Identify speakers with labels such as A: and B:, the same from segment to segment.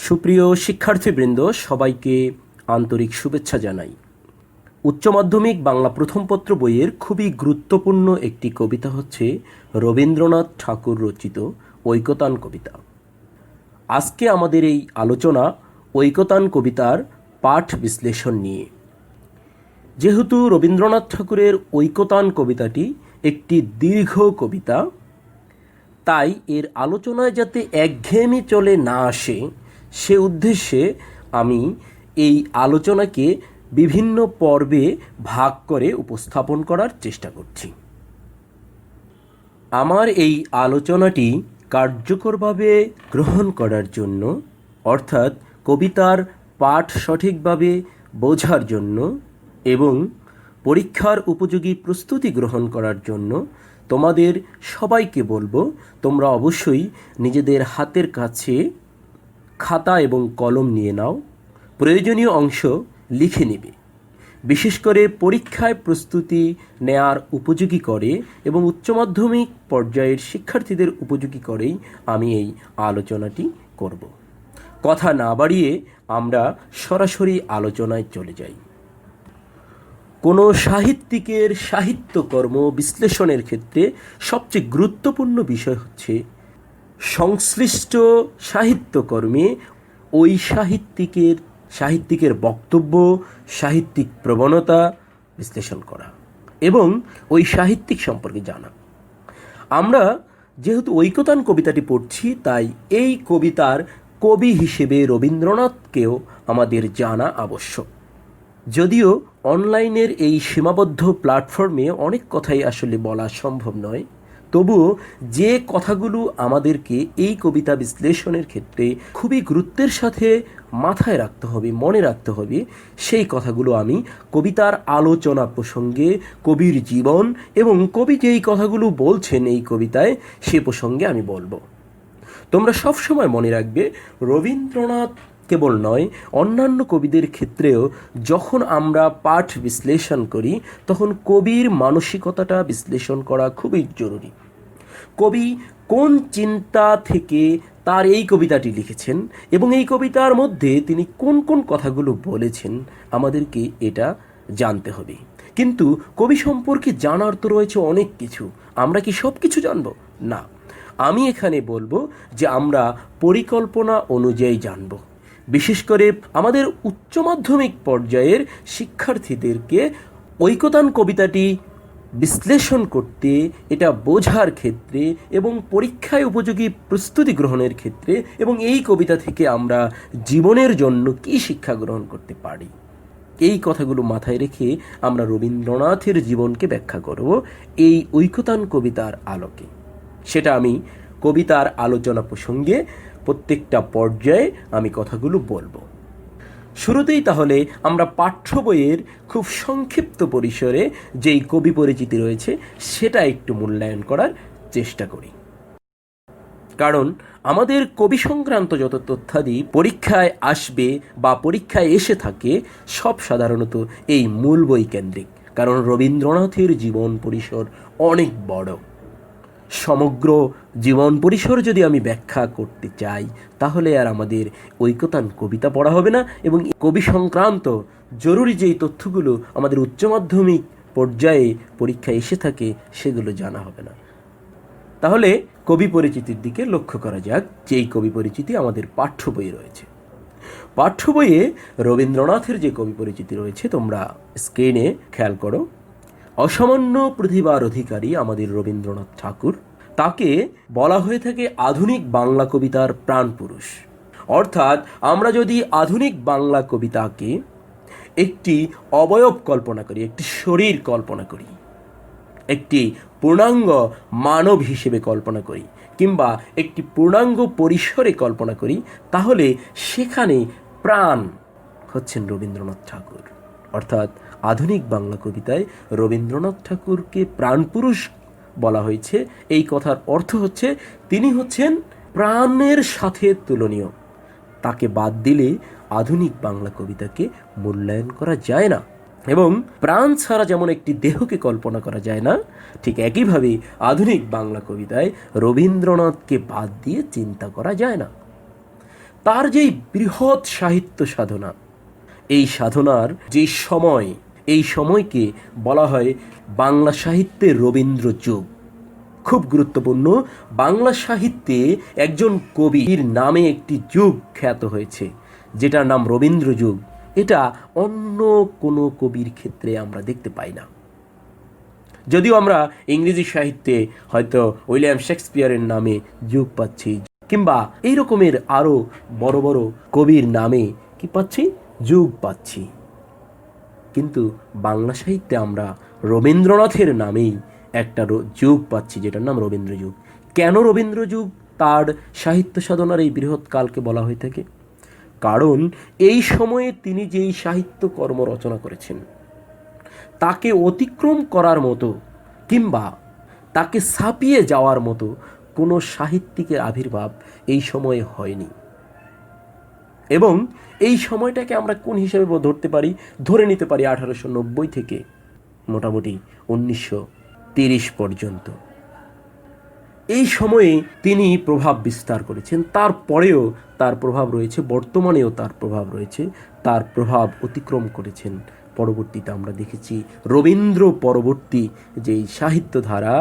A: সুপ্রিয় শিক্ষার্থীবৃন্দ, সবাইকে আন্তরিক শুভেচ্ছা জানাই। উচ্চ মাধ্যমিক বাংলা প্রথম পত্র বইয়ের খুবই গুরুত্বপূর্ণ একটি কবিতা হচ্ছে রবীন্দ্রনাথ ঠাকুর রচিত ঐকতান কবিতা। আজকে আমাদের এই আলোচনা ঐকতান কবিতার পাঠ বিশ্লেষণ নিয়ে। যেহেতু রবীন্দ্রনাথ ঠাকুরের ঐকতান কবিতাটি একটি দীর্ঘ কবিতা, তাই এর আলোচনায় যাতে একঘেয়েমি চলে না আসে সে উদ্দেশ্যে আমি এই আলোচনাকে বিভিন্ন পর্বে ভাগ করে উপস্থাপন করার চেষ্টা করছি। আমার এই আলোচনাটি কার্যকরভাবে গ্রহণ করার জন্য, অর্থাৎ কবিতার পাঠ সঠিকভাবে বোঝার জন্য এবং পরীক্ষার উপযোগী প্রস্তুতি গ্রহণ করার জন্য তোমাদের সবাইকে বলবো, তোমরা অবশ্যই নিজেদের হাতের কাছে খাতা এবং কলম নিয়ে নাও, প্রয়োজনীয় অংশ লিখে নেবে। বিশেষ করে পরীক্ষায় প্রস্তুতি নেয়ার উপযোগী করে এবং উচ্চ মাধ্যমিক পর্যায়ের শিক্ষার্থীদের উপযোগী করেই আমি এই আলোচনাটি করব। কথা না বাড়িয়ে আমরা সরাসরি আলোচনায় চলে যাই। কোনো সাহিত্যিকের সাহিত্যকর্ম বিশ্লেষণের ক্ষেত্রে সবচেয়ে গুরুত্বপূর্ণ বিষয় হচ্ছে সংশ্লিষ্ট সাহিত্যকর্মে ওই সাহিত্যিকের বক্তব্য, সাহিত্যিক প্রবণতা বিশ্লেষণ করা এবং ওই সাহিত্যিক সম্পর্কে জানা। আমরা যেহেতু ঐকতান কবিতাটি পড়ছি, তাই এই কবিতার কবি হিসেবে রবীন্দ্রনাথকেও আমাদের জানা আবশ্যক। যদিও অনলাইনের এই সীমাবদ্ধ প্ল্যাটফর্মে অনেক কথাই আসলে বলা সম্ভব নয়, তবুও যে কথাগুলো আমাদেরকে এই কবিতা বিশ্লেষণের ক্ষেত্রে খুবই গুরুত্বের সাথে মাথায় রাখতে হবে, মনে রাখতে হবে, সেই কথাগুলো আমি কবিতার আলোচনা প্রসঙ্গে, কবির জীবন এবং কবি যেই কথাগুলো বলছেন এই কবিতায় সে প্রসঙ্গে আমি বলবো। তোমরা সবসময় মনে রাখবে, রবীন্দ্রনাথ কেবল নয়, অন্যান্য কবিদের ক্ষেত্রেও যখন আমরা পাঠ বিশ্লেষণ করি তখন কবির মানসিকতাটা বিশ্লেষণ করা খুবই জরুরি। কবি কোন চিন্তা থেকে তার এই কবিতাটি লিখেছেন এবং এই কবিতার মধ্যে তিনি কোন কোন কথাগুলো বলেছেন আমাদেরকে এটা জানতে হবে। কিন্তু কবি সম্পর্কে জানার তো রয়েছে অনেক কিছু, আমরা কি সব কিছু জানব? না, আমি এখানে বলবো যে আমরা পরিকল্পনা অনুযায়ী জানব। বিশেষ করে আমাদের উচ্চ মাধ্যমিক পর্যায়ের শিক্ষার্থীদেরকে ঐকতান কবিতাটি বিশ্লেষণ করতে, এটা বোঝার ক্ষেত্রে এবং পরীক্ষায় উপযোগী প্রস্তুতি গ্রহণের ক্ষেত্রে এবং এই কবিতা থেকে আমরা জীবনের জন্য কী শিক্ষা গ্রহণ করতে পারি, এই কথাগুলো মাথায় রেখে আমরা রবীন্দ্রনাথের জীবনকে ব্যাখ্যা করব এই ঐকতান কবিতার আলোকে। সেটা আমি কবিতার আলোচনা প্রসঙ্গে প্রত্যেকটা পর্যায়ে আমি কথাগুলো বলবো। শুরুতেই তাহলে আমরা পাঠ্য বইয়ের খুব সংক্ষিপ্ত পরিসরে যেই কবি পরিচিতি রয়েছে সেটা একটু মূল্যায়ন করার চেষ্টা করি। কারণ আমাদের কবি সংক্রান্ত যত তথ্যাদি পরীক্ষায় আসবে বা পরীক্ষায় এসে থাকে সব সাধারণত এই মূল বই কেন্দ্রিক। কারণ রবীন্দ্রনাথের জীবন পরিসর অনেক বড়। সমগ্র জীবন পরিসর যদি আমি ব্যাখ্যা করতে চাই তাহলে আর আমাদের ঐকতান কবিতা পড়া হবে না এবং কবি সংক্রান্ত জরুরি যেই তথ্যগুলো আমাদের উচ্চ মাধ্যমিক পর্যায়ে পরীক্ষায় এসে থাকে সেগুলো জানা হবে না। তাহলে কবি পরিচিতির দিকে লক্ষ্য করা যাক, যেই কবি পরিচিতি আমাদের পাঠ্য বইয়ে রয়েছে। পাঠ্য বইয়ে রবীন্দ্রনাথের যে কবি পরিচিতি রয়েছে তোমরা স্ক্রিনে খেয়াল করো। অসামান্য প্রতিভার অধিকারী আমাদের রবীন্দ্রনাথ ঠাকুর, তাকে বলা হয়ে থাকে আধুনিক বাংলা কবিতার প্রাণপুরুষ। অর্থাৎ আমরা যদি আধুনিক বাংলা কবিতাকে একটি অবয়ব কল্পনা করি, একটি শরীর কল্পনা করি, একটি পূর্ণাঙ্গ মানব হিসেবে কল্পনা করি কিংবা একটি পূর্ণাঙ্গ পরিসরে কল্পনা করি, তাহলে সেখানে প্রাণ হচ্ছেন রবীন্দ্রনাথ ঠাকুর। অর্থাৎ আধুনিক বাংলা কবিতায় রবীন্দ্রনাথ ঠাকুরকে প্রাণপুরুষ বলা হয়েছে। এই কথার অর্থ হচ্ছে তিনি হচ্ছেন প্রাণের সাথে তুলনীয়। তাকে বাদ দিলে আধুনিক বাংলা কবিতাকে মূল্যায়ন করা যায় না এবং প্রাণ ছাড়া যেমন একটি দেহকে কল্পনা করা যায় না, ঠিক একইভাবে আধুনিক বাংলা কবিতায় রবীন্দ্রনাথকে বাদ দিয়ে চিন্তা করা যায় না। তার যেই বৃহৎ সাহিত্য সাধনা, এই সাধনার যে সময়, এই সময়কে বলা হয় বাংলা সাহিত্যের রবীন্দ্র যুগ। খুব গুরুত্বপূর্ণ, বাংলা সাহিত্যে একজন কবির নামে একটি যুগ খ্যাত হয়েছে, যেটার নাম রবীন্দ্র যুগ। এটা অন্য কোনো কবির ক্ষেত্রে আমরা দেখতে পাই না। যদিও আমরা ইংরেজি সাহিত্যে হয়তো উইলিয়াম শেক্সপিয়ারের নামে যুগ পাচ্ছি, কিংবা এই রকমের আরও বড় বড় কবির নামে কি পাচ্ছি, যুগ পাচ্ছি, কিন্তু বাংলা সাহিত্যে আমরা রবীন্দ্রনাথের নামেই একটা যুগ পাচ্ছি, যেটার নাম রবীন্দ্র যুগ। কেন রবীন্দ্র যুগ তার সাহিত্য সাধনার এই বৃহৎ কালকে বলা হয়ে থাকে? কারণ এই সময়ে তিনি যেই সাহিত্য কর্ম রচনা করেছেন, তাকে অতিক্রম করার মতো কিংবা তাকে ছাপিয়ে যাওয়ার মতো কোনো সাহিত্যিকের আবির্ভাব এই সময়ে হয়নি। এবং এই সময়টাকে আমরা কোন হিসেবে ধরতে পারি? ধরে নিতে পারি 1890 থেকে মোটামুটি 1930 পর্যন্ত। এই সময়ে তিনি প্রভাব বিস্তার করেছেন, তারপরেও তার প্রভাব রয়েছে, বর্তমানেও তার প্রভাব রয়েছে, তার প্রভাব অতিক্রম করেছেন। পরবর্তীতে আমরা দেখেছি রবীন্দ্র পরবর্তী যেই সাহিত্য ধারা,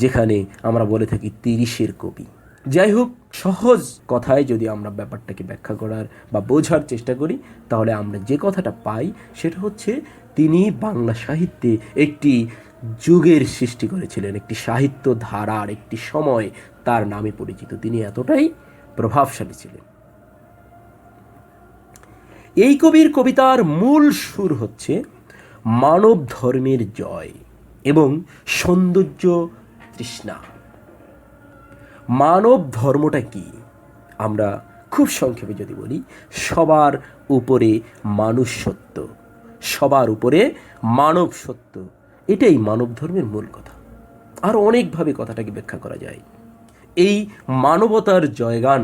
A: যেখানে আমরা বলে থাকি 30-এর কবি। যাই হোক, সহজ কথায় যদি আমরা ব্যাপারটাকে ব্যাখ্যা করার বা বোঝার চেষ্টা করি, তাহলে আমরা যে কথাটা পাই সেটা হচ্ছে তিনি বাংলা সাহিত্যে একটি যুগের সৃষ্টি করেছিলেন, একটি সাহিত্য ধারার একটি সময় তার নামে পরিচিত। তিনি এতটাই প্রভাবশালী ছিলেন। এই কবির কবিতার মূল সুর হচ্ছে মানব ধর্মের জয় এবং সৌন্দর্য তৃষ্ণা। মানব ধর্মটা কি? আমরা খুব সংক্ষেপে যদি বলি, সবার উপরে মানুষ সত্য, সবার উপরে মানব সত্য, এটাই মানব ধর্মের মূল কথা। আর অনেকভাবে কথাটাকে ব্যাখ্যা করা যায়। এই মানবতার জয়গান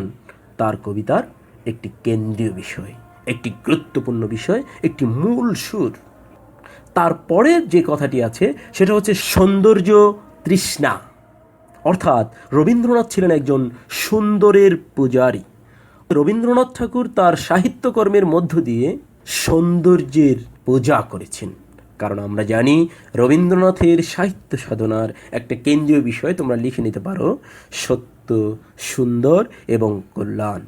A: তার কবিতার একটি কেন্দ্রীয় বিষয়, একটি গুরুত্বপূর্ণ বিষয়, একটি মূল সুর। তারপরে যে কথাটি আছে সেটা হচ্ছে সৌন্দর্য তৃষ্ণা। অর্থাৎ রবীন্দ্রনাথ ছিলেন একজন সুন্দরের পূজারী। রবীন্দ্রনাথ ঠাকুর তার সাহিত্যকর্মের মধ্য দিয়ে সৌন্দর্যের পূজা করেছেন। কারণ আমরা জানি রবীন্দ্রনাথের সাহিত্য সাধনার একটা কেন্দ্রীয় বিষয়, তোমরা লিখে নিতে পারো, সত্য, সুন্দর এবং কল্যাণ।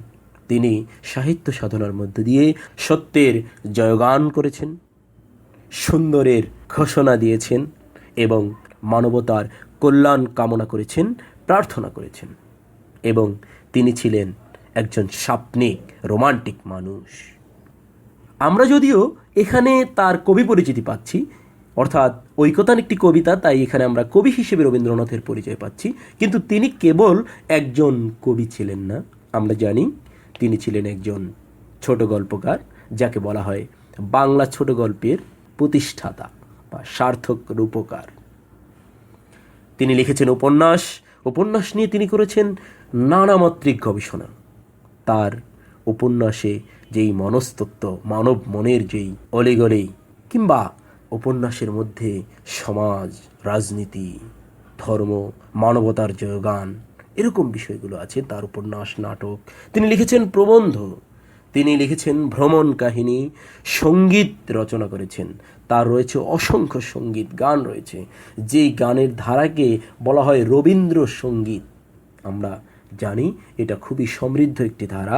A: তিনি সাহিত্য সাধনার মধ্য দিয়ে সত্যের জয়গান করেছেন, সুন্দরের ঘোষণা দিয়েছেন এবং মানবতার কল্যাণ কামনা করেছেন, প্রার্থনা করেছেন। এবং তিনি ছিলেন একজন স্বপ্নিক, রোমান্টিক মানুষ। আমরা যদিও এখানে তার কবি পরিচিতি পাচ্ছি, অর্থাৎ ঐকতান একটি কবিতা, তাই এখানে আমরা কবি হিসেবে রবীন্দ্রনাথের পরিচয় পাচ্ছি, কিন্তু তিনি কেবল একজন কবি ছিলেন না। আমরা জানি তিনি ছিলেন একজন ছোট গল্পকার, যাকে বলা হয় বাংলা ছোট গল্পের প্রতিষ্ঠাতা বা সার্থক রূপকার। তিনি লিখেছেন উপন্যাস, উপন্যাস নিয়ে তিনি করেছেন নানামাত্রিক গবেষণা। তার উপন্যাসে যেই মনস্তত্ত্ব, মানব মনের যেই অলিগলি, কিংবা উপন্যাসের মধ্যে সমাজ, রাজনীতি, ধর্ম, মানবতার জয়গান, এরকম বিষয়গুলো আছে তার উপন্যাস, নাটক। তিনি লিখেছেন প্রবন্ধ, তিনি লিখেছেন ভ্রমণ কাহিনী, সঙ্গীত রচনা করেছেন। তার রয়েছে অসংখ্য সঙ্গীত গান রয়েছে, যেই গানের ধারাকে বলা হয় রবীন্দ্র সঙ্গীত। আমরা জানি এটা খুবই সমৃদ্ধ একটি ধারা।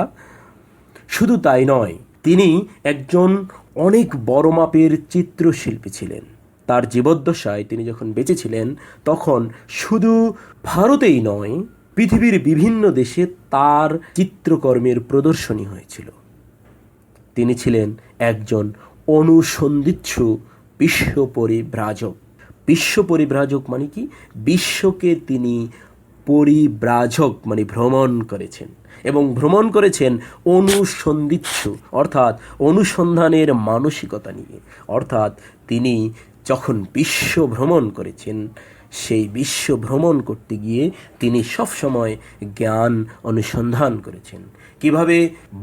A: শুধু তাই নয়, তিনি একজন অনেক বড় মাপের চিত্রশিল্পী ছিলেন। তার জীবদ্দশায় তিনি যখন বেঁচে ছিলেন, তখন শুধু ভারতেই নয়, পৃথিবীর বিভিন্ন দেশে তার চিত্রকর্মের প্রদর্শনী হয়েছিল। তিনি ছিলেন একজন অনুসন্ধিৎসু বিশ্ব পরিব্রাজক। বিশ্ব পরিব্রাজক মানে কি? বিশ্বকে তিনি পরিব্রাজক মানে ভ্রমণ করেছেন, এবং ভ্রমণ করেছেন অনুসন্ধিৎসু অর্থাৎ অনুসন্ধানের মানসিকতা নিয়ে। অর্থাৎ তিনি যখন বিশ্ব ভ্রমণ করেছেন, সেই বিশ্ব ভ্রমণ করতে গিয়ে তিনি সবসময় জ্ঞান অনুসন্ধান করেছেন, কিভাবে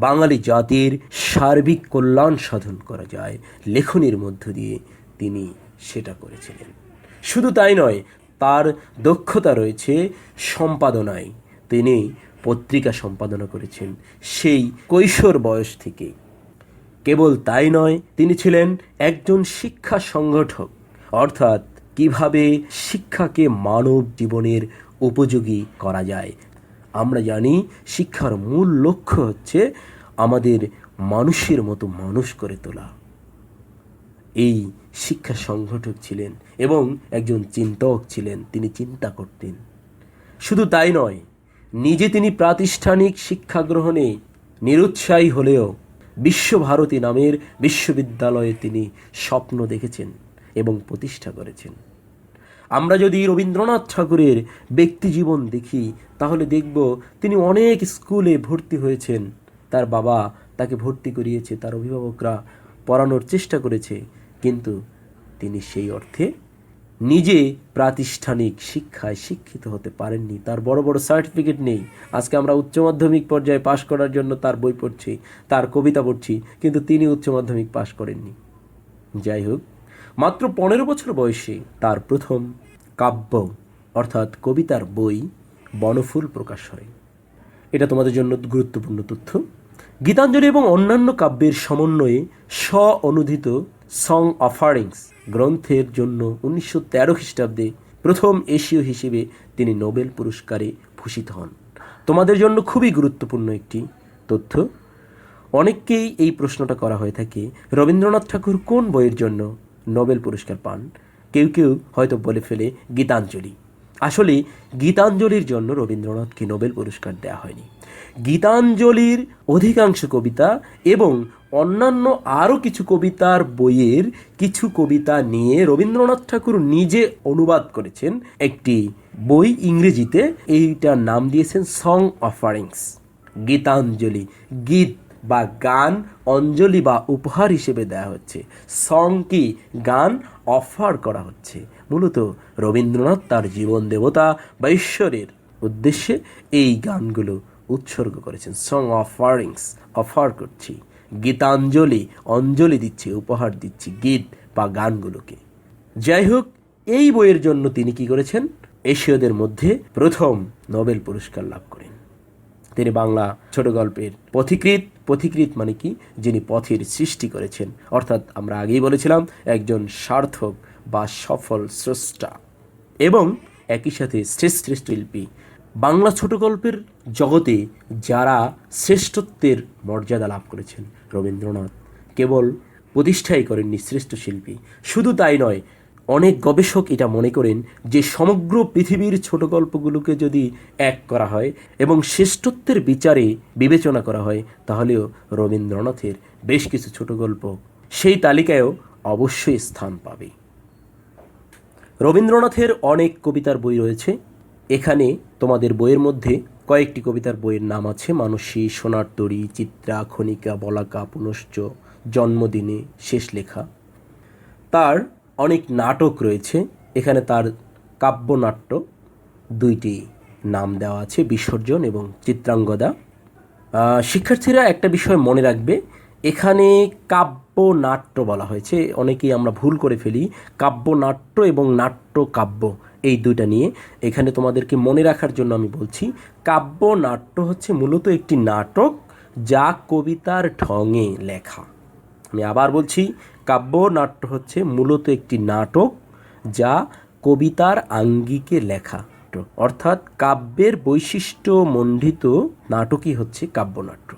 A: বাঙালি জাতির সার্বিক কল্যাণ সাধন করা যায়, লেখনীর মধ্য দিয়ে তিনি সেটা করেছিলেন। শুধু তাই নয়, তার দক্ষতা রয়েছে সম্পাদনায়। তিনি পত্রিকা সম্পাদনা করেছেন সেই কৈশোর বয়স থেকে। কেবল তাই নয়, তিনি ছিলেন একজন শিক্ষা সংগঠক, অর্থাৎ কিভাবে শিক্ষাকে মানব জীবনের উপযোগী করা যায়। আমরা জানি শিক্ষার মূল লক্ষ্য হচ্ছে আমাদের মানুষের মতো মানুষ করে তোলা। এই শিক্ষা সংগঠক ছিলেন এবং একজন চিন্তক ছিলেন, তিনি চিন্তা করতেন। শুধু তাই নয়, নিজে তিনি প্রাতিষ্ঠানিক শিক্ষা গ্রহণে নিরুৎসাহী হলেও বিশ্বভারতী নামের বিশ্ববিদ্যালয়ে তিনি স্বপ্ন দেখেছেন এবং প্রতিষ্ঠা করেছেন। আমরা যদি রবীন্দ্রনাথ ঠাকুরের ব্যক্তিজীবন দেখি তাহলে দেখব তিনি অনেক স্কুলে ভর্তি হয়েছেন। তার বাবা তাকে ভর্তি করিয়েছে, তার অভিভাবকরা পড়ানোর চেষ্টা করেছে, কিন্তু তিনি সেই অর্থে নিজে প্রাতিষ্ঠানিক শিক্ষায় শিক্ষিত হতে পারেননি। তার বড় বড় সার্টিফিকেট নেই। আজকে আমরা উচ্চ মাধ্যমিক পর্যায়ে পাশ করার জন্য তার বই পড়ছি, তার কবিতা পড়ছি, কিন্তু তিনি উচ্চ মাধ্যমিক পাশ করেননি। যাই হোক, মাত্র 15 বছর বয়সে তার প্রথম কাব্য অর্থাৎ কবিতার বই বনফুল প্রকাশ হয়। এটা তোমাদের জন্য গুরুত্বপূর্ণ তথ্য। গীতাঞ্জলি এবং অন্যান্য কাব্যের সমন্বয়ে স্ব-অনুদিত সং অফারিংস গ্রন্থের জন্য 1913 খ্রিস্টাব্দে প্রথম এশীয় হিসেবে তিনি নোবেল পুরস্কারে ভূষিত হন। তোমাদের জন্য খুবই গুরুত্বপূর্ণ একটি তথ্য। অনেককেই এই প্রশ্নটা করা হয়ে থাকে, রবীন্দ্রনাথ ঠাকুর কোন বইয়ের জন্য নোবেল পুরস্কার পান? কেউ কেউ হয়তো বলে ফেলে গীতাঞ্জলি। আসলে গীতাঞ্জলির জন্য রবীন্দ্রনাথকে নোবেল পুরস্কার দেওয়া হয়নি। গীতাঞ্জলির অধিকাংশ কবিতা এবং অন্যান্য আরও কিছু কবিতার বইয়ের কিছু কবিতা নিয়ে রবীন্দ্রনাথ ঠাকুর নিজে অনুবাদ করেছেন একটি বই ইংরেজিতে। এইটার নাম দিয়েছেন সং অফারিংস। গীতাঞ্জলি, গীত বা গান, অঞ্জলি বা উপহার হিসেবে দেওয়া হচ্ছে। সং কি? গান অফার করা হচ্ছে। মূলত রবীন্দ্রনাথ তার জীবন দেবতা বা ঈশ্বরের উদ্দেশ্যে এই গানগুলো উৎসর্গ করেছেন। সং অফারিংস, অফার করছি। গীতাঞ্জলি, অঞ্জলি দিচ্ছি, উপহার দিচ্ছি গীত বা গানগুলোকে। যাই হোক, এই বইয়ের জন্য তিনি কি করেছেন? এশীয়দের মধ্যে প্রথম নোবেল পুরস্কার লাভ করেন। তিনি বাংলা ছোট গল্পের পথিকৃৎ। পথিকৃৎ মানে কি? যিনি পথের সৃষ্টি করেছেন, অর্থাৎ আমরা আগেই বলেছিলাম একজন সার্থক বা সফল স্রষ্টা এবং একই সাথে শ্রেষ্ঠ শিল্পী। বাংলা ছোট গল্পের জগতে যারা শ্রেষ্ঠত্বের মর্যাদা লাভ করেছেন, রবীন্দ্রনাথ কেবল প্রতিষ্ঠাই করেননি শ্রেষ্ঠ শিল্পী। শুধু তাই নয়, অনেক গবেষক এটা মনে করেন যে সমগ্র পৃথিবীর ছোট গল্পগুলোকে যদি এক করা হয় এবং শ্রেষ্ঠত্বের বিচারে বিবেচনা করা হয়, তাহলেও রবীন্দ্রনাথের বেশ কিছু ছোট গল্প সেই তালিকায়ও অবশ্যই স্থান পাবে। রবীন্দ্রনাথের অনেক কবিতার বই রয়েছে। এখানে তোমাদের বইয়ের মধ্যে কয়েকটি কবিতার বইয়ের নাম আছে: মানসী, সোনার তরী, চিত্রা, খনিকা, বলাকা, পুনশ্চ, জন্মদিনে, শেষ লেখা। তার অনেক নাটক রয়েছে। এখানে তার কাব্যনাট্য দুইটি নাম দেওয়া আছে, বিসর্জন এবং চিত্রাঙ্গদা। শিক্ষার্থীরা একটা বিষয় মনে রাখবে, এখানে কাব্যনাট্য বলা হয়েছে। অনেকেই আমরা ভুল করে ফেলি কাব্যনাট্য এবং নাট্য কাব্য এই দুইটা নিয়ে। এখানে তোমাদেরকে মনে রাখার জন্য আমি বলছি, কাব্যনাট্য হচ্ছে মূলত একটি নাটক যা কবিতার ঢঙে লেখা। আমি আবার বলছি, কাব্যনাট্য হচ্ছে মূলত একটি নাটক যা কবিতার আঙ্গিকে লেখা, অর্থাৎ কাব্যের বৈশিষ্ট্য মণ্ডিত নাটকই হচ্ছে কাব্যনাট্য।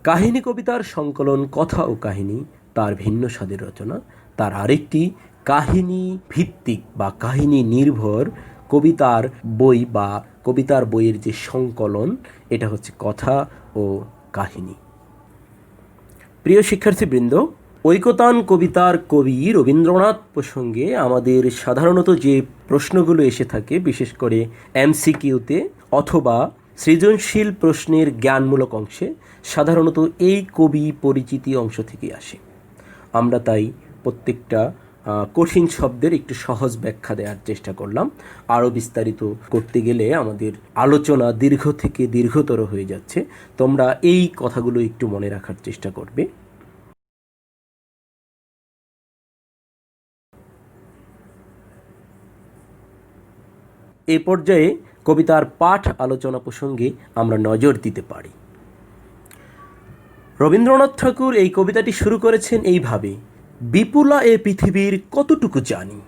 A: কাহিনী কবিতার সংকলন কথা ও কাহিনী তার ভিন্ন স্বাদের রচনা। তার আরেকটি কাহিনী ভিত্তিক বা কাহিনী নির্ভর কবিতার বই বা কবিতার বইয়ের যে সংকলন, এটা হচ্ছে কথা ও কাহিনী। প্রিয় শিক্ষার্থীবৃন্দ, ঐকতান কবিতার কবি রবীন্দ্রনাথ প্রসঙ্গে আমাদের সাধারণত যে প্রশ্নগুলো এসে থাকে, বিশেষ করে এমসিকিউতে অথবা সৃজনশীল প্রশ্নের জ্ঞানমূলক অংশে, সাধারণত এই কবি পরিচিতি অংশ থেকে আসে। আমরা তাই প্রত্যেকটা কঠিন শব্দের একটু সহজ ব্যাখ্যা দেওয়ার চেষ্টা করলাম। আরও বিস্তারিত করতে গেলে আমাদের আলোচনা দীর্ঘ থেকে দীর্ঘতর হয়ে যাচ্ছে। তোমরা এই কথাগুলো একটু মনে রাখার চেষ্টা করবে। এ পর্যায়ে কবিতার পাঠ আলোচনা প্রসঙ্গে আমরা নজর দিতে পারি। রবীন্দ্রনাথ ঠাকুর এই কবিতাটি শুরু করেছেন এইভাবে, বিপুলা এ পৃথিবীর কতটুকু জানি।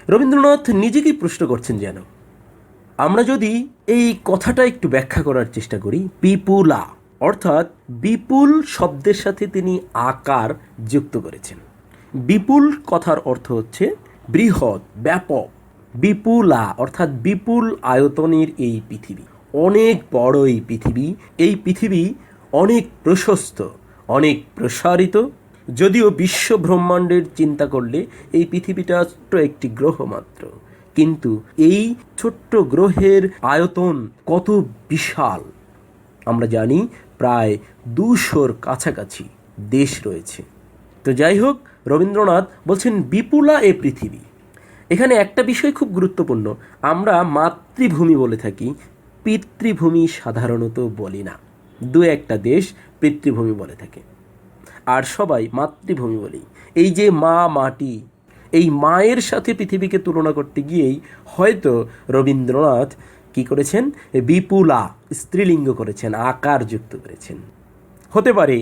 A: রবীন্দ্রনাথ নিজেকেই প্রশ্ন করছেন যেন। আমরা যদি এই কথাটা একটু ব্যাখ্যা করার চেষ্টা করি, বিপুলা অর্থাৎ বিপুল শব্দের সাথে তিনি আকার যুক্ত করেছেন। বিপুল কথার অর্থ হচ্ছে বৃহৎ, ব্যাপক। বিপুলা অর্থাৎ বিপুল আয়তনের এই পৃথিবী, অনেক বড় এই পৃথিবী। এই পৃথিবী অনেক প্রশস্ত, অনেক প্রসারিত। যদিও বিশ্ব ব্রহ্মাণ্ডের চিন্তা করলে এই পৃথিবীটা ছোট্ট একটি গ্রহ মাত্র, কিন্তু এই ছোট্ট গ্রহের আয়তন কত বিশাল আমরা জানি। প্রায় 200-র কাছাকাছি দেশ রয়েছে। তো যাই হোক, রবীন্দ্রনাথ বলছেন বিপুলা এ পৃথিবী। এখানে একটা বিষয় খুব গুরুত্বপূর্ণ, আমরা মাতৃভূমি বলে থাকি, পিতৃভূমি সাধারণত বলি না। দু একটা দেশ পিতৃভূমি বলে থাকে, আর সবাই মাতৃভূমি বলি। এই যে মা, মাটি, এই মায়ের সাথে পৃথিবীকে তুলনা করতে গিয়েই হয়তো রবীন্দ্রনাথ কি করেছেন, বিপুলা স্ত্রীলিঙ্গ করেছেন, আকার যুক্ত করেছেন। হতে পারে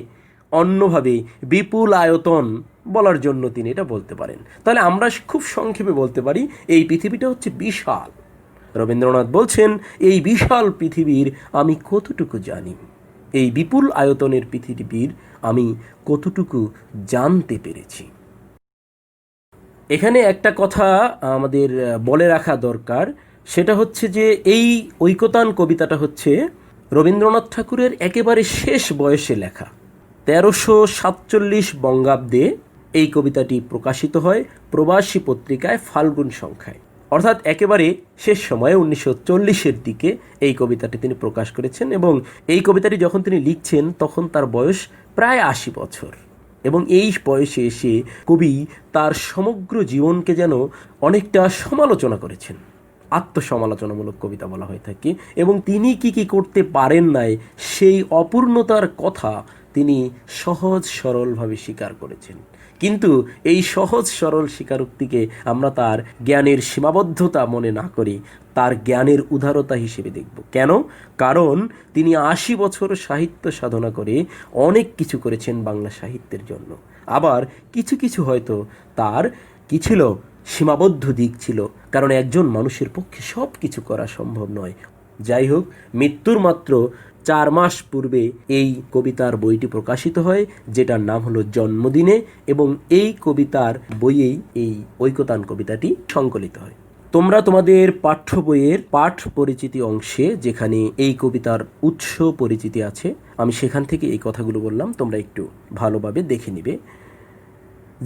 A: অন্যভাবে বিপুল আয়তন বলার জন্য তিনি এটা বলতে পারেন। তাহলে আমরা খুব সংক্ষেপে বলতে পারি এই পৃথিবীটা হচ্ছে বিশাল। রবীন্দ্রনাথ বলছেন এই বিশাল পৃথিবীর আমি কতটুকু জানি, এই বিপুল আয়তনের পৃথিবীর আমি কতটুকু জানতে পেরেছি। এখানে একটা কথা আমাদের বলে রাখা দরকার, সেটা হচ্ছে যে এই ঐকতান কবিতাটা হচ্ছে রবীন্দ্রনাথ ঠাকুরের একেবারে শেষ বয়সে লেখা। 1347 বঙ্গাব্দে এই কবিতাটি প্রকাশিত হয় প্রবাসী পত্রিকায় ফাল্গুন সংখ্যায়, অর্থাৎ একেবারে শেষ সময়ে 1940-এর দিকে এই কবিতাটি তিনি প্রকাশ করেছেন। এবং এই কবিতাটি যখন তিনি লিখছেন তখন তার বয়স প্রায় 80 বছর। এবং এই বয়সে এসে কবি তার সমগ্র জীবনকে যেন অনেকটা সমালোচনা করেছেন। আত্মসমালোচনামূলক কবিতা বলা হয়ে থাকে। এবং তিনি কি কি করতে পারেন নাই সেই অপূর্ণতার কথা তিনি সহজ সরলভাবে স্বীকার করেছেন। কিন্তু এই সহজ সরল স্বীকারোক্তিকে আমরা তার জ্ঞানের সীমাবদ্ধতা মনে না করি, তার জ্ঞানের উদারতা হিসেবে দেখব। কেন? কারণ তিনি 80 বছর সাহিত্য সাধনা করে অনেক কিছু করেছেন বাংলা সাহিত্যের জন্য। আবার কিছু কিছু হয়তো তার কি ছিল, সীমাবদ্ধ দিক ছিল, কারণ একজন মানুষের পক্ষে সব কিছু করা সম্ভব নয়। যাই হোক, মৃত্যুর মাত্র 4 মাস পূর্বে এই কবিতার বইটি প্রকাশিত হয়, যেটার নাম হলো জন্মদিনে, এবং এই কবিতার বইয়েই এই ঐকতান কবিতাটি সংকলিত হয়। তোমরা তোমাদের পাঠ্য বইয়ের পাঠ পরিচিতি অংশে, যেখানে এই কবিতার উৎস পরিচিতি আছে, আমি সেখান থেকে এই কথাগুলো বললাম, তোমরা একটু ভালোভাবে দেখে নিবে।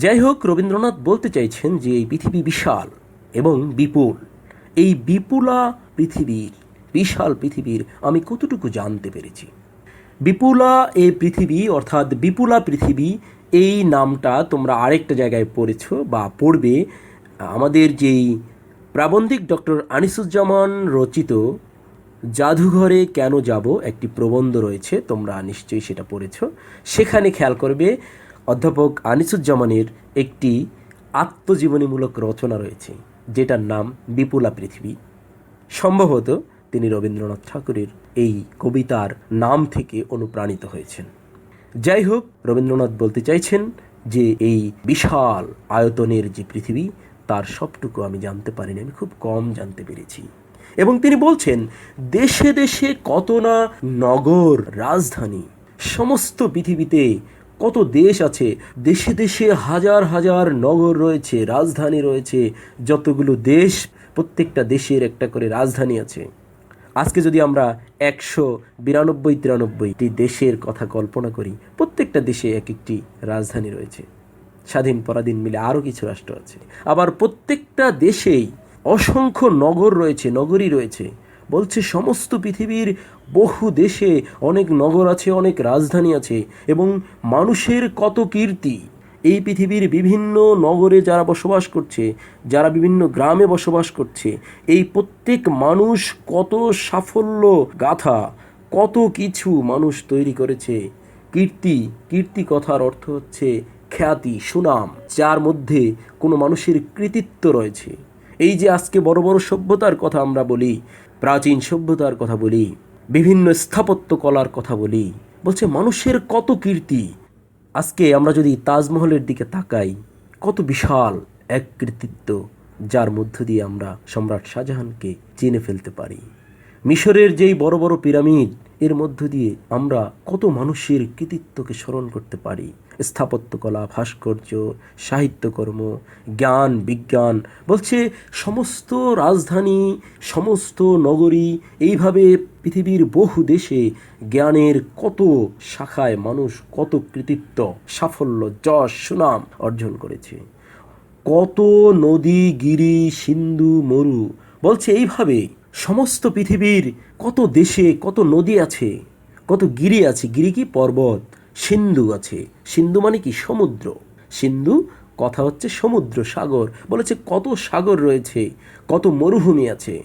A: যাই হোক, রবীন্দ্রনাথ বলতে চাইছেন যে এই পৃথিবী বিশাল এবং বিপুল। এই বিপুলা পৃথিবীর, বিশাল পৃথিবীর আমি কতটুকু জানতে পেরেছি। বিপুলা এই পৃথিবী অর্থাৎ বিপুলা পৃথিবী, এই নামটা তোমরা আরেকটা জায়গায় পড়েছ বা পড়বে। আমাদের যেই প্রাবন্ধিক ডক্টর আনিসুজ্জামান রচিত জাদুঘরে কেন যাব একটি প্রবন্ধ রয়েছে, তোমরা নিশ্চয়ই সেটা পড়েছ। সেখানে খেয়াল করবে অধ্যাপক আনিসুজ্জামানের একটি আত্মজীবনীমূলক রচনা রয়েছে, যেটার নাম বিপুলা পৃথিবী। সম্ভবত তিনি রবীন্দ্রনাথ ঠাকুরের এই কবিতার নাম থেকে অনুপ্রাণিত হয়েছেন। যাই হোক, রবীন্দ্রনাথ বলতে চাইছেন যে এই বিশাল আয়তনের যে পৃথিবী, তার সবটুকু আমি জানতে পারিনি, আমি খুব কম জানতে পেরেছি। এবং তিনি বলছেন দেশে দেশে কত না নগর, রাজধানী, সমস্ত পৃথিবীতে কত দেশ আছে, দেশে দেশে হাজার হাজার নগর রয়েছে, রাজধানী রয়েছে। যতগুলো দেশ, প্রত্যেকটা দেশের একটা করে রাজধানী আছে। আজকে যদি আমরা 192-93টি দেশের কথা কল্পনা করি, প্রত্যেকটা দেশে এক একটি রাজধানী রয়েছে। স্বাধীন পরাধীন মিলে আরও কিছু রাষ্ট্র আছে। আবার প্রত্যেকটা দেশেই অসংখ্য নগর রয়েছে, নগরী রয়েছে। বলছে সমস্ত পৃথিবীর বহু দেশে অনেক নগর আছে, অনেক রাজধানী আছে, এবং মানুষের কত কীর্তি। এই পৃথিবীর বিভিন্ন নগরে যারা বসবাস করছে, যারা বিভিন্ন গ্রামে বসবাস করছে, এই প্রত্যেক মানুষ কত সাফল্য গাথা, কত কিছু মানুষ তৈরি করেছে। কীর্তি, কীর্তি কথার অর্থ হচ্ছে খ্যাতি, সুনাম, যার মধ্যে কোনো মানুষের কৃতিত্ব রয়েছে। এই যে আজকে বড় বড় সভ্যতার কথা আমরা বলি, প্রাচীন সভ্যতার কথা বলি, বিভিন্ন স্থাপত্য কলার কথা বলি, বলছে মানুষের কত কীর্তি। আজকে আমরা যদি তাজমহলের দিকে তাকাই, কত বিশাল এক কৃতিত্ব, যার মধ্য দিয়ে আমরা সম্রাট শাহজাহানকে চিনে ফেলতে পারি। মিশরের যেই বড় বড় পিরামিড, এর মধ্য দিয়ে আমরা কত মানুষের কৃতিত্বকে স্মরণ করতে পারি। স্থাপত্যকলা, ভাস্কর্য, সাহিত্যকর্ম, জ্ঞান, বিজ্ঞান, বলছে সমস্ত রাজধানী, সমস্ত নগরী, এইভাবে পৃথিবীর বহু দেশে জ্ঞানের কত শাখায় মানুষ কত কৃতিত্ব, সাফল্য, যশ, সুনাম অর্জন করেছে। কত নদী, গিরি, সিন্ধু, মরু, বলছে এইভাবে সমস্ত পৃথিবীর কত দেশে কত নদী আছে, কত গিরি আছে। গিরি কি? পর্বত। সিন্ধু আছে। সিন্ধু মানে কি? সমুদ্র। সিন্ধু কথা হচ্ছে সমুদ্র, সাগর। বলেছে কত সাগর রয়েছে, কত মরুভূমি আছে।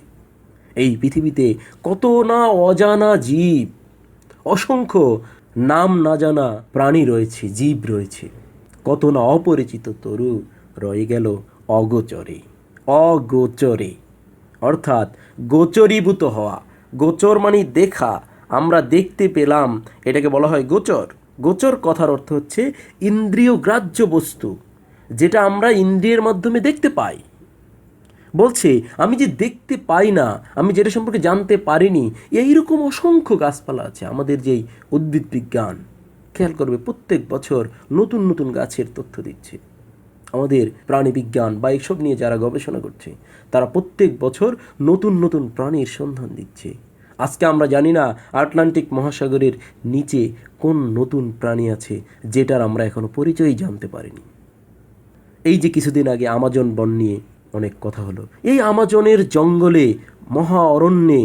A: এই পৃথিবীতে কত না অজানা জীব, অসংখ্য নাম না জানা প্রাণী রয়েছে, জীব রয়েছে। কত না অপরিচিত তরু রয়ে গেল অগোচরে। অগোচরে অর্থাৎ গোচরীভূত হওয়া। গোচর মানে দেখা, আমরা দেখতে পেলাম, এটাকে বলা হয় গোচর। গোচর কথার অর্থ হচ্ছে ইন্দ্রিয় গ্রাহ্য বস্তু, যেটা আমরা ইন্দ্রিয়ের মাধ্যমে দেখতে পাই। বলছে আমি যে দেখতে পাই না, আমি যেটা সম্পর্কে জানতে পারিনি, এইরকম অসংখ্য গাছপালা আছে। আমাদের যেই উদ্ভিদ বিজ্ঞান, খেয়াল করবে প্রত্যেক বছর নতুন নতুন গাছের তথ্য দিচ্ছে। আমাদের প্রাণী বিজ্ঞান বা এইসব নিয়ে যারা গবেষণা করছে, তারা প্রত্যেক বছর নতুন নতুন প্রাণীর সন্ধান দিচ্ছে। আজকে আমরা জানি না আটলান্টিক মহাসাগরের নিচে কোন নতুন প্রাণী আছে, যেটার আমরা এখনো পরিচয়ই জানতে পারিনি। এই যে কিছুদিন আগে আমাজন বন নিয়ে অনেক কথা হলো, এই আমাজনের জঙ্গলে, মহা অরণ্যে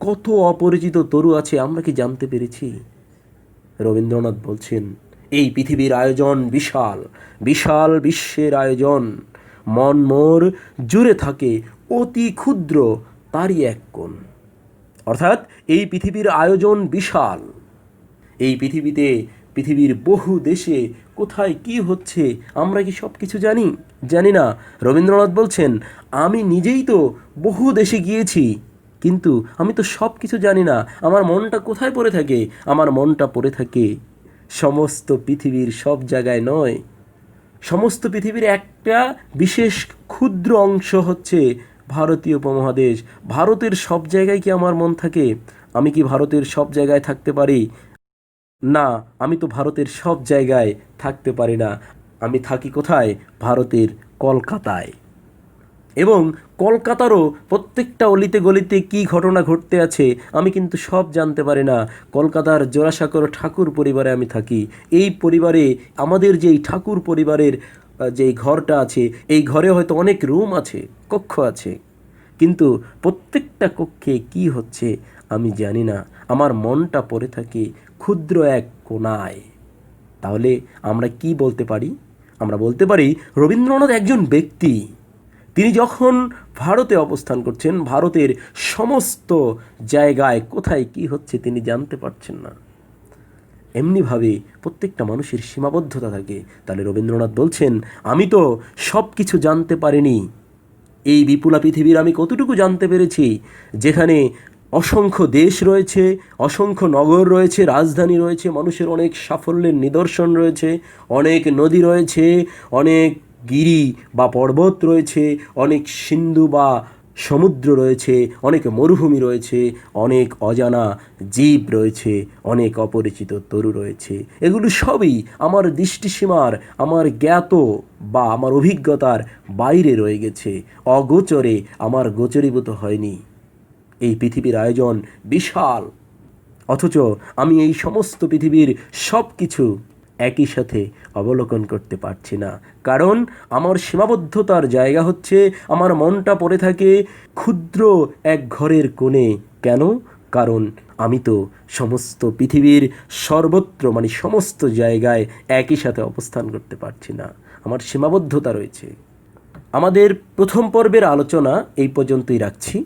A: কত অপরিচিত তরু আছে, আমরা কি জানতে পেরেছি? রবীন্দ্রনাথ বলছেন এই পৃথিবীর আয়োজন বিশাল, বিশাল বিশ্বের আয়োজন, মন মোর জুড়ে থাকে অতি ক্ষুদ্র তারই এক কোণ। অর্থাৎ এই পৃথিবীর আয়োজন বিশাল। এই পৃথিবীতে, পৃথিবীর বহু দেশে কোথায় কি হচ্ছে, আমরা কি সব কিছু জানি? জানি না। রবীন্দ্রনাথ বলছেন আমি নিজেই তো বহু দেশে গিয়েছি, কিন্তু আমি তো সব কিছু জানি না। আমার মনটা কোথায় পড়ে থাকে? আমার মনটা পড়ে থাকে সমস্ত পৃথিবীর সব জায়গায় নয়। সমস্ত পৃথিবীর একটা বিশেষ ক্ষুদ্র অংশ হচ্ছে ভারতীয় উপমহাদেশ। ভারতের সব জায়গায় কি আমার মন থাকে? আমি কি ভারতের সব জায়গায় থাকতে পারি? না, আমি তো ভারতের সব জায়গায় থাকতে পারি না। আমি থাকি কোথায়? ভারতের কলকাতায়। এবং কলকাতারও প্রত্যেকটা অলিতে গলিতে কি ঘটনা ঘটতে আছে আমি কিন্তু সব জানতে পারি না। কলকাতার জোড়াসাঁকোর ঠাকুর পরিবারে আমি থাকি। এই পরিবারে, আমাদের যেই ঠাকুর পরিবারের যেই ঘরটা আছে, এই ঘরে হয়তো অনেক রুম আছে, কক্ষ আছে, কিন্তু প্রত্যেকটা কক্ষে কি হচ্ছে আমি জানি না। আমার মনটা পড়ে থাকে ক্ষুদ্র এক কোণায়। তাহলে আমরা কি বলতে পারি? আমরা বলতে পারি রবীন্দ্রনাথ একজন ব্যক্তি। তিনি যখন ভারতে অবস্থান করছেন, ভারতের সমস্ত জায়গায় কোথায় কি হচ্ছে তিনি জানতে পারছেন না। এমনিভাবে প্রত্যেকটা মানুষের সীমাবদ্ধতা থাকে। তাহলে রবীন্দ্রনাথ বলছেন আমি তো সব কিছু জানতে পারিনি। এই বিপুলা পৃথিবীর আমি কতটুকু জানতে পেরেছি, যেখানে অসংখ্য দেশ রয়েছে, অসংখ্য নগর রয়েছে, রাজধানী রয়েছে, মানুষের অনেক সাফল্যের নিদর্শন রয়েছে, অনেক নদী রয়েছে, অনেক গিরি বা পর্বত রয়েছে, অনেক সিন্ধু বা সমুদ্র রয়েছে, অনেক মরুভূমি রয়েছে, অনেক অজানা জীব রয়েছে, অনেক অপরিচিত তরু রয়েছে। এগুলো সবই আমার দৃষ্টিসীমার, আমার জ্ঞাত বা আমার অভিজ্ঞতার বাইরে রয়ে গেছে, অগোচরে, আমার গোচরীভূত হয়নি। এই পৃথিবীর আয়োজন বিশাল, অথচ আমি এই সমস্ত পৃথিবীর সব কিছু একই সাথে অবলোকন করতে পারছি না। কারণ আমার সীমাবদ্ধতার জায়গা হচ্ছে আমার মনটা পড়ে থাকে ক্ষুদ্র এক ঘরের কোণে। কেন? কারণ আমি তো সমস্ত পৃথিবীর সর্বত্র, মানে সমস্ত জায়গায় একই সাথে অবস্থান করতে পারছি না, আমার সীমাবদ্ধতা রয়েছে। আমাদের প্রথম পর্বের আলোচনা এই পর্যন্তই রাখছি,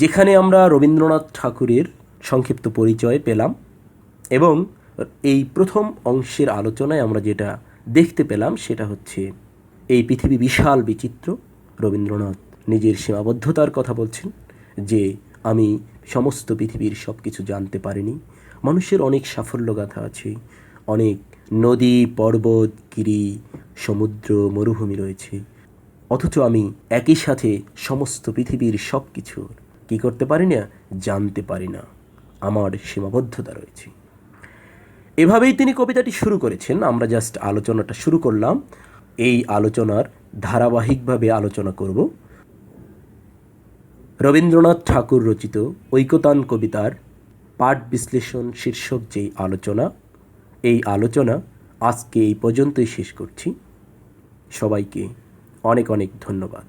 A: যেখানে আমরা রবীন্দ্রনাথ ঠাকুরের সংক্ষিপ্ত পরিচয় পেলাম এবং এই প্রথম অংশের আলোচনায় আমরা যেটা দেখতে পেলাম সেটা হচ্ছে এই পৃথিবী বিশাল বিচিত্র, রবীন্দ্রনাথ নিজের সীমাবদ্ধতার কথা বলছেন যে আমি সমস্ত পৃথিবীর সব কিছু জানতে পারিনি। মানুষের অনেক সাফল্যগাথা আছে, অনেক নদী, পর্বত, গিরি, সমুদ্র, মরুভূমি রয়েছে, অথচ আমি একই সাথে সমস্ত পৃথিবীর সব কিছু কী করতে পারি না, জানতে পারি না। আমার সীমাবদ্ধতা রয়েছে। এভাবেই তিনি কবিতাটি শুরু করেছেন। আমরা জাস্ট আলোচনাটা শুরু করলাম। এই আলোচনার ধারাবাহিকভাবে আলোচনা করব রবীন্দ্রনাথ ঠাকুর রচিত ঐকতান কবিতার পাঠ বিশ্লেষণ শীর্ষক যেই আলোচনা, এই আলোচনা আজকে এই পর্যন্তই শেষ করছি। সবাইকে অনেক অনেক ধন্যবাদ।